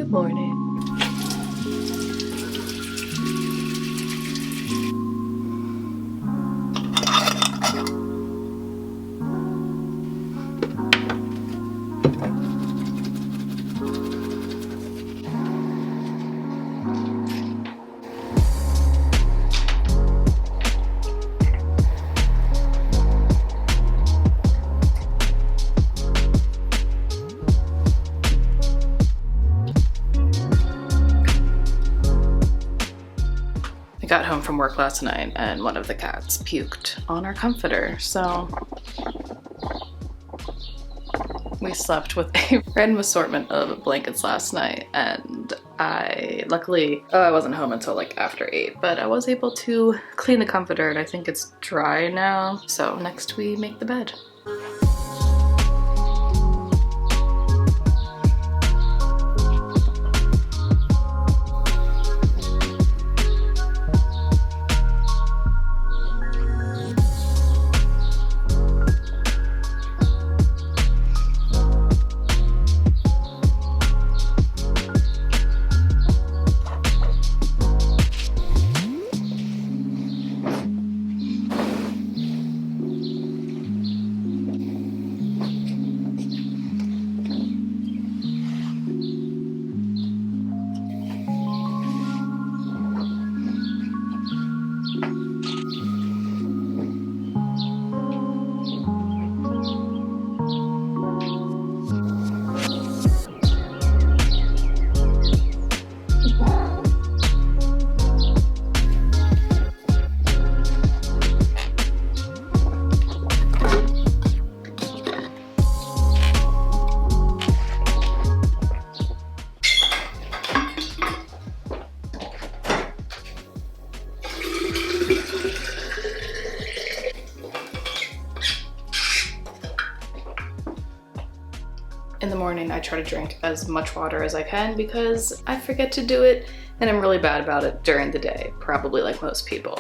Good morning. Got home from work last night and one of the cats puked on our comforter, so we slept with a random assortment of blankets last night, and luckily I wasn't home until like after 8, but I was able to clean the comforter and I think it's dry now, so next we make the bed. In the morning, I try to drink as much water as I can because I forget to do it and I'm really bad about it during the day, probably like most people.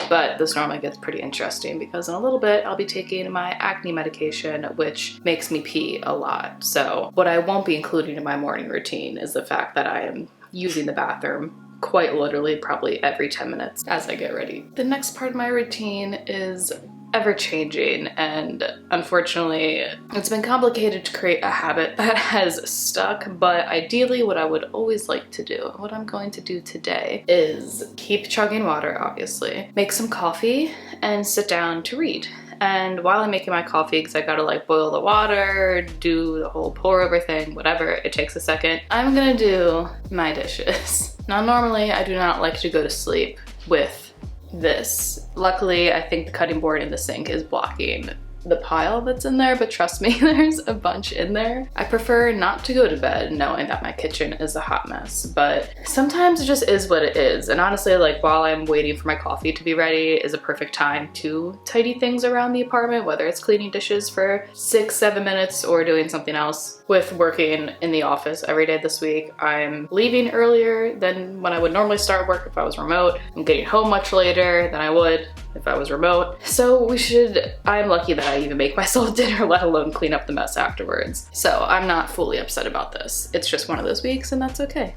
But this normally gets pretty interesting because in a little bit, I'll be taking my acne medication, which makes me pee a lot. So what I won't be including in my morning routine is the fact that I am using the bathroom quite literally probably every 10 minutes as I get ready. The next part of my routine is ever-changing, and unfortunately it's been complicated to create a habit that has stuck, but ideally what I would always like to do, what I'm going to do today, is keep chugging water, obviously, make some coffee, and sit down to read. And while I'm making my coffee, because I gotta like boil the water, do the whole pour over thing, whatever, it takes a second, I'm gonna do my dishes. Now normally I do not like to go to sleep with this. Luckily, I think the cutting board in the sink is blocking the pile that's in there, but trust me, there's a bunch in there. I prefer not to go to bed knowing that my kitchen is a hot mess, but sometimes it just is what it is. And honestly, like while I'm waiting for my coffee to be ready is a perfect time to tidy things around the apartment, whether it's cleaning dishes for 6-7 minutes or doing something else. With working in the office every day this week, I'm leaving earlier than when I would normally start work if I was remote. I'm getting home much later than I would if I was remote. So I'm lucky that I even make myself dinner, let alone clean up the mess afterwards. So I'm not fully upset about this. It's just one of those weeks and that's okay.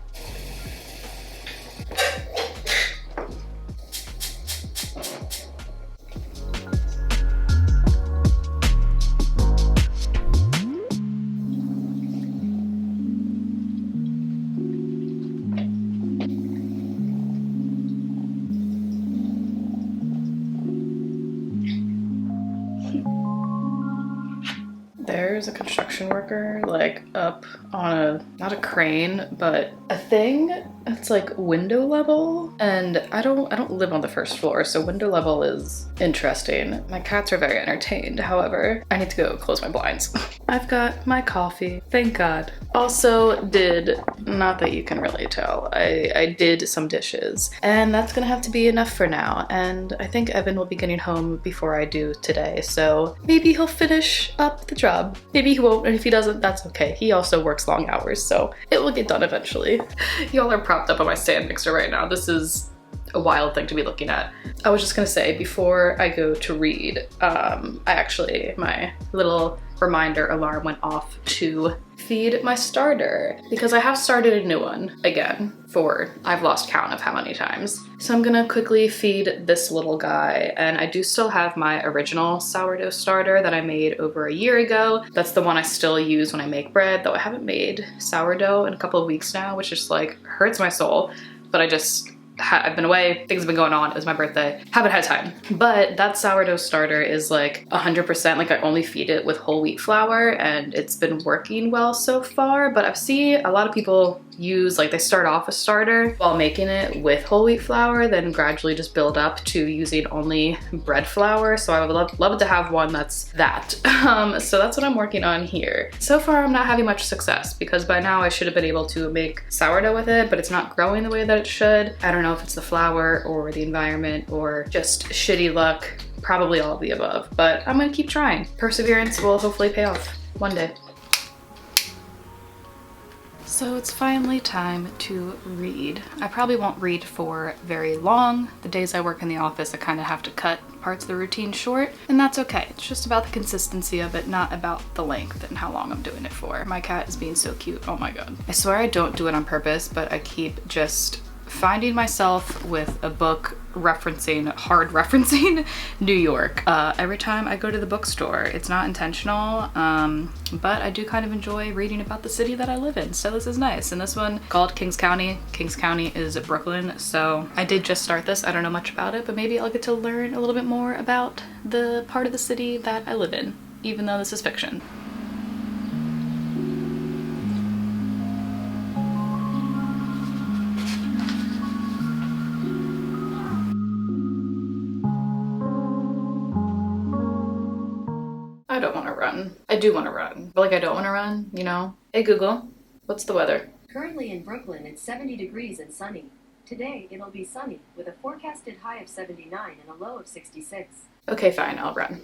There's a construction worker like up on not a crane, but a thing that's like window level. And I don't live on the first floor, so window level is interesting. My cats are very entertained. However, I need to go close my blinds. I've got my coffee, thank God. Also not that you can really tell, I did some dishes, and that's gonna have to be enough for now. And I think Evan will be getting home before I do today, so maybe he'll finish up the job. Maybe he won't, and if he doesn't, that's okay. He also works long hours, so it will get done eventually. Y'all are propped up on my stand mixer right now. This is a wild thing to be looking at. I was just gonna say, before I go to read, my little reminder alarm went off to feed my starter because I have started a new one again I've lost count of how many times. So I'm gonna quickly feed this little guy, and I do still have my original sourdough starter that I made over a year ago. That's the one I still use when I make bread, though I haven't made sourdough in a couple of weeks now, which just like hurts my soul, but I've been away, things have been going on, it was my birthday, haven't had time. But that sourdough starter is like 100%, like I only feed it with whole wheat flour, and it's been working well so far. But I've seen a lot of people use, like they start off a starter while making it with whole wheat flour, then gradually just build up to using only bread flour. So I would love to have one that's that. So that's what I'm working on here. So far I'm not having much success because by now I should have been able to make sourdough with it, but it's not growing the way that it should. I don't know if it's the flour or the environment or just shitty luck, probably all of the above, but I'm gonna keep trying. Perseverance will hopefully pay off one day. So it's finally time to read. I probably won't read for very long. The days I work in the office, I kind of have to cut parts of the routine short, and that's okay. It's just about the consistency of it, not about the length and how long I'm doing it for. My cat is being so cute, oh my god. I swear I don't do it on purpose, but I keep just finding myself with a book hard referencing New York every time I go to the bookstore. It's not intentional, but I do kind of enjoy reading about the city that I live in, so this is nice. And this one called Kings County. Kings County is Brooklyn, so I did just start this. I don't know much about it, but maybe I'll get to learn a little bit more about the part of the city that I live in, even though this is fiction. I don't want to run. I do want to run, but like I don't want to run, you know? Hey Google, what's the weather? Currently in Brooklyn, it's 70 degrees and sunny. Today, it'll be sunny with a forecasted high of 79 and a low of 66. Okay, fine, I'll run.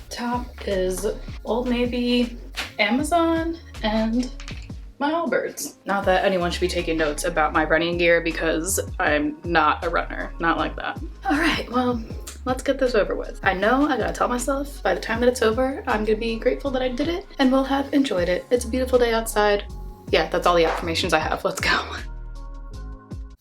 Top is Old Navy, Amazon, and my Allbirds. Not that anyone should be taking notes about my running gear because I'm not a runner, not like that. All right, well, let's get this over with. I know I gotta tell myself by the time that it's over, I'm gonna be grateful that I did it and will have enjoyed it. It's a beautiful day outside. Yeah, that's all the affirmations I have. Let's go.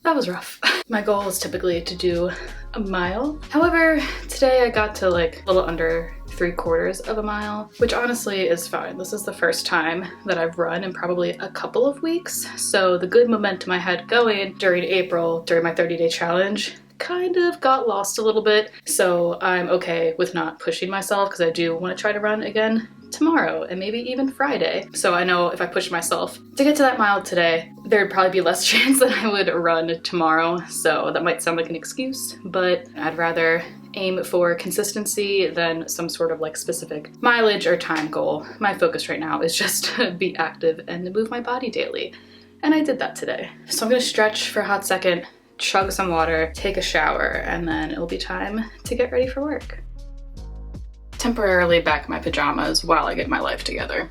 That was rough. My goal is typically to do a mile. However, today I got to like a little under 3/4 of a mile, which honestly is fine. This is the first time that I've run in probably a couple of weeks. So the good momentum I had going during April, during my 30-day challenge, kind of got lost a little bit. So I'm okay with not pushing myself because I do want to try to run again tomorrow and maybe even Friday. So I know if I push myself to get to that mile today, there'd probably be less chance that I would run tomorrow. So that might sound like an excuse, but I'd rather aim for consistency than some sort of like specific mileage or time goal. My focus right now is just to be active and to move my body daily. And I did that today. So I'm gonna stretch for a hot second, chug some water, take a shower, and then it'll be time to get ready for work. Temporarily back in my pajamas while I get my life together.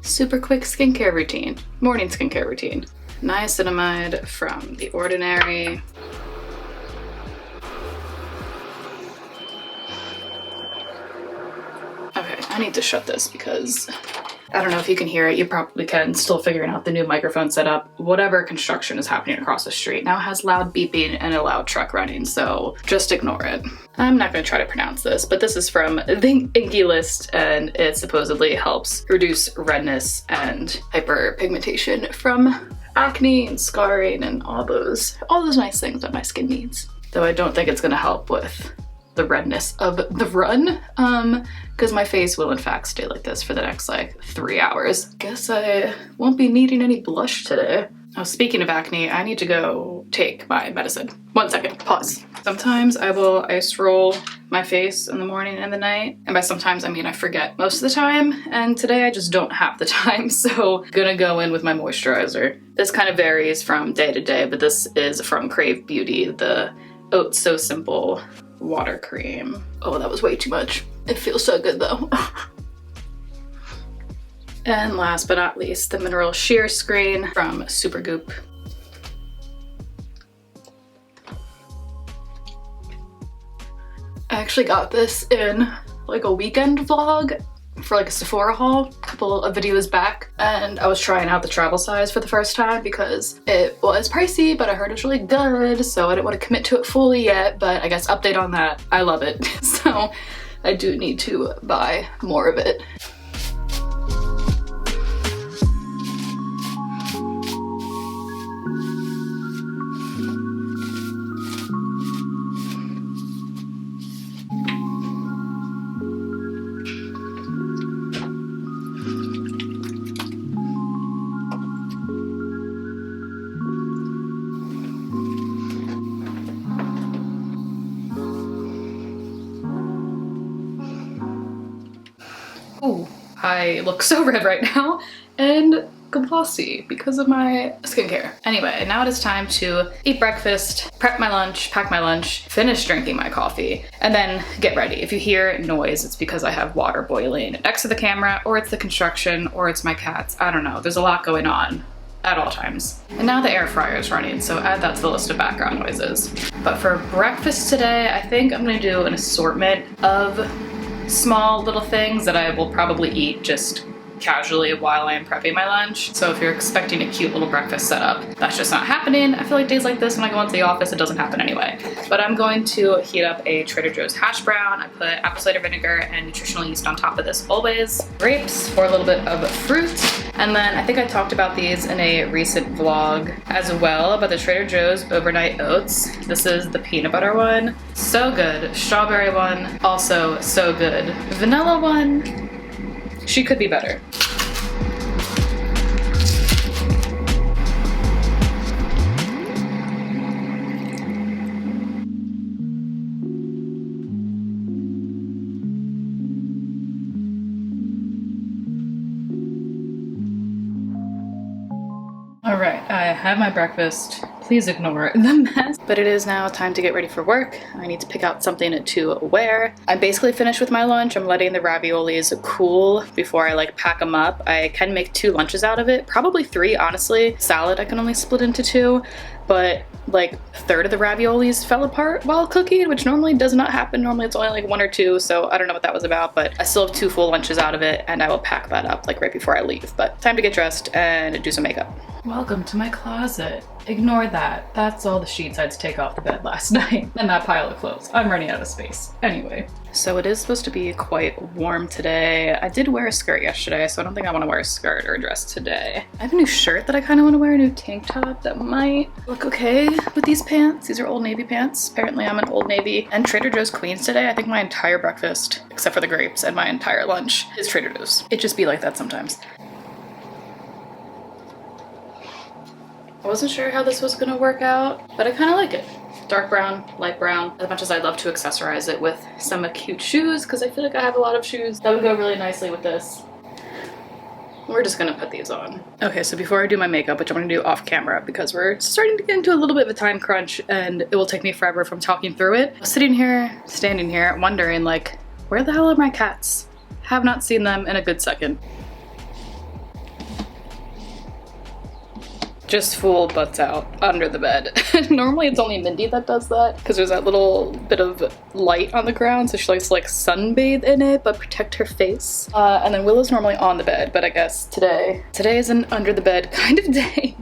Super quick skincare routine, morning skincare routine. Niacinamide from The Ordinary. Okay, I need to shut this because I don't know if you can hear it. You probably can. Still figuring out the new microphone setup. Whatever construction is happening across the street now has loud beeping and a loud truck running, so just ignore it. I'm not going to try to pronounce this, but this is from the Inky List, and it supposedly helps reduce redness and hyperpigmentation from acne and scarring and all those nice things that my skin needs. Though I don't think it's going to help with the redness of the run, because my face will in fact stay like this for the next like 3 hours. Guess I won't be needing any blush today. Oh, speaking of acne, I need to go take my medicine. 1 second, pause. Sometimes I will ice roll my face in the morning and the night, and by sometimes I mean I forget most of the time, and today I just don't have the time, so I'm gonna go in with my moisturizer. This kind of varies from day to day, but this is from Crave Beauty, the Oats So Simple water cream. Oh, that was way too much. It feels so good though. And last but not least, the mineral sheer screen from Supergoop. I actually got this in like a weekend vlog for like a Sephora haul a couple of videos back, and I was trying out the travel size for the first time because it was pricey, but I heard it's really good, so I didn't want to commit to it fully yet, but I guess update on that, I love it. So I do need to buy more of it. Ooh, I look so red right now and glossy because of my skincare. Anyway, now it is time to eat breakfast, prep my lunch, pack my lunch, finish drinking my coffee, and then get ready. If you hear noise, it's because I have water boiling next to the camera, or it's the construction, or it's my cats. I don't know. There's a lot going on at all times. And now the air fryer is running, so add that to the list of background noises. But for breakfast today, I think I'm gonna do an assortment of small little things that I will probably eat just casually while I am prepping my lunch. So if you're expecting a cute little breakfast setup, that's just not happening. I feel like days like this when I go into the office, it doesn't happen anyway. But I'm going to heat up a Trader Joe's hash brown. I put apple cider vinegar and nutritional yeast on top of this always. Grapes for a little bit of fruit. And then I think I talked about these in a recent vlog as well, about the Trader Joe's overnight oats. This is the peanut butter one. So good. Strawberry one, also so good. Vanilla one, she could be better. All right, I have my breakfast. Please ignore the mess. But it is now time to get ready for work. I need to pick out something to wear. I'm basically finished with my lunch. I'm letting the raviolis cool before I like pack them up. I can make 2 lunches out of it, probably 3 honestly. Salad I can only split into 2, but like a third of the raviolis fell apart while cooking, which normally does not happen. Normally it's only like 1 or 2, so I don't know what that was about, but I still have 2 full lunches out of it, and I will pack that up like right before I leave. But time to get dressed and do some makeup. Welcome to my closet. Ignore that. That's all the sheets I had to take off the bed last night. And that pile of clothes. I'm running out of space. Anyway. So it is supposed to be quite warm today. I did wear a skirt yesterday, so I don't think I want to wear a skirt or a dress today. I have a new shirt that I kind of want to wear, a new tank top that might look okay with these pants. These are Old Navy pants. Apparently I'm an Old Navy and Trader Joe's Queens today. I think my entire breakfast, except for the grapes, and my entire lunch is Trader Joe's. It just be like that sometimes. I wasn't sure how this was gonna work out, but I kind of like it. Dark brown, light brown. As much as I'd love to accessorize it with some cute shoes, because I feel like I have a lot of shoes that would go really nicely with this. We're just gonna put these on. Okay, so before I do my makeup, which I'm gonna do off camera because we're starting to get into a little bit of a time crunch and it will take me forever from talking through it. I was sitting here, standing here, wondering like, where the hell are my cats? Have not seen them in a good second. Just full butts out under the bed. Normally it's only Mindy that does that because there's that little bit of light on the ground, so she likes to like sunbathe in it but protect her face. And then Willow's normally on the bed, but I guess today is an under the bed kind of day.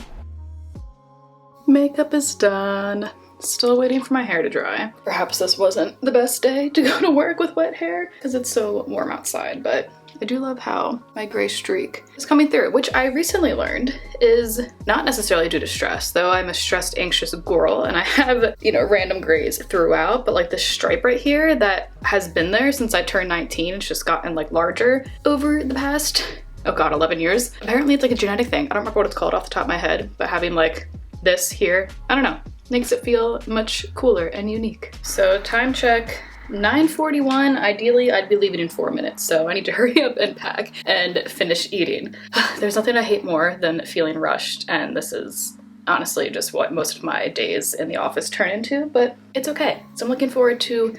Makeup is done. Still waiting for my hair to dry. Perhaps this wasn't the best day to go to work with wet hair because it's so warm outside, but I do love how my gray streak is coming through, which I recently learned is not necessarily due to stress, though I'm a stressed, anxious girl and I have, you know, random grays throughout, but like this stripe right here that has been there since I turned 19, it's just gotten like larger over the past, oh god, 11 years. Apparently it's like a genetic thing. I don't remember what it's called off the top of my head, but having like this here, I don't know, makes it feel much cooler and unique. So time check. 9:41, ideally I'd be leaving in 4 minutes, so I need to hurry up and pack and finish eating. There's nothing I hate more than feeling rushed, and this is honestly just what most of my days in the office turn into, but it's okay. So I'm looking forward to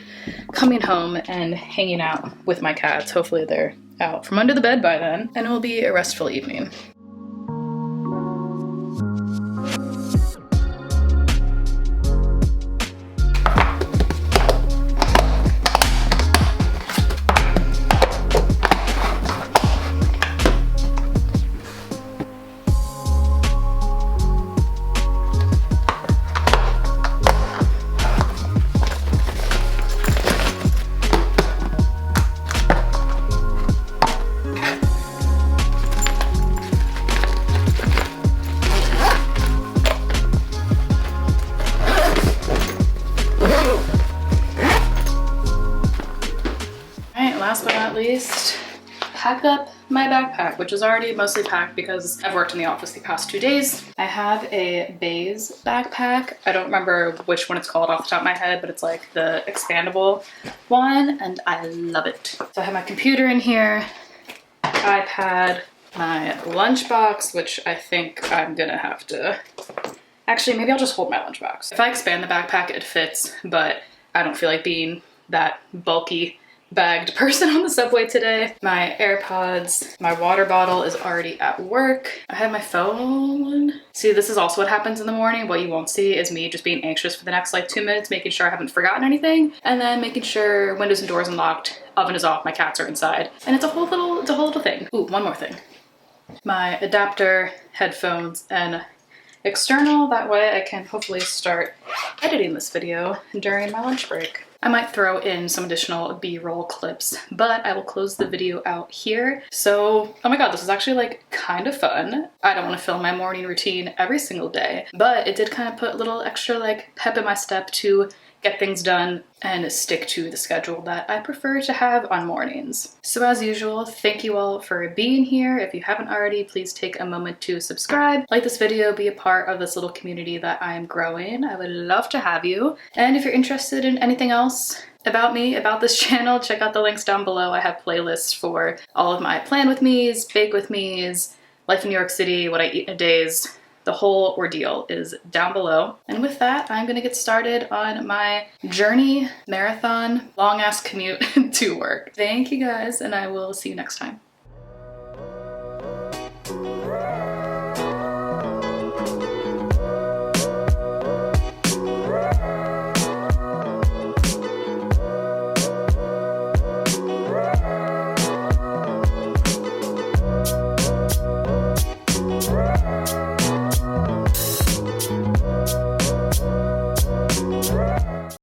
coming home and hanging out with my cats. Hopefully they're out from under the bed by then, and it will be a restful evening. Last but not least, pack up my backpack, which is already mostly packed because I've worked in the office the past 2 days. I have a beige backpack. I don't remember which one it's called off the top of my head, but it's like the expandable one, and I love it. So I have my computer in here, iPad, my lunchbox, which I think I'm gonna have to... Actually, maybe I'll just hold my lunchbox. If I expand the backpack, it fits, but I don't feel like being that bulky bagged person on the subway today. My AirPods, my water bottle is already at work. I have my phone. See, this is also what happens in the morning. What you won't see is me just being anxious for the next like 2 minutes, making sure I haven't forgotten anything, and then making sure windows and doors unlocked, oven is off, my cats are inside, and it's a whole little thing. Ooh, one more thing. My adapter, headphones, and external. That way I can hopefully start editing this video during my lunch break. I might throw in some additional B-roll clips, but I will close the video out here. So, oh my god, this is actually like kind of fun. I don't want to film my morning routine every single day, but it did kind of put a little extra like pep in my step to get things done and stick to the schedule that I prefer to have on mornings. So as usual, thank you all for being here. If you haven't already, please take a moment to subscribe, like this video, be a part of this little community that I am growing. I would love to have you. And if you're interested in anything else about me, about this channel, check out the links down below. I have playlists for all of my plan with me's, bake with me's, life in New York City, what I eat in a days. The whole ordeal is down below. And with that, I'm gonna get started on my journey, marathon, long ass commute to work. Thank you guys, and I will see you next time.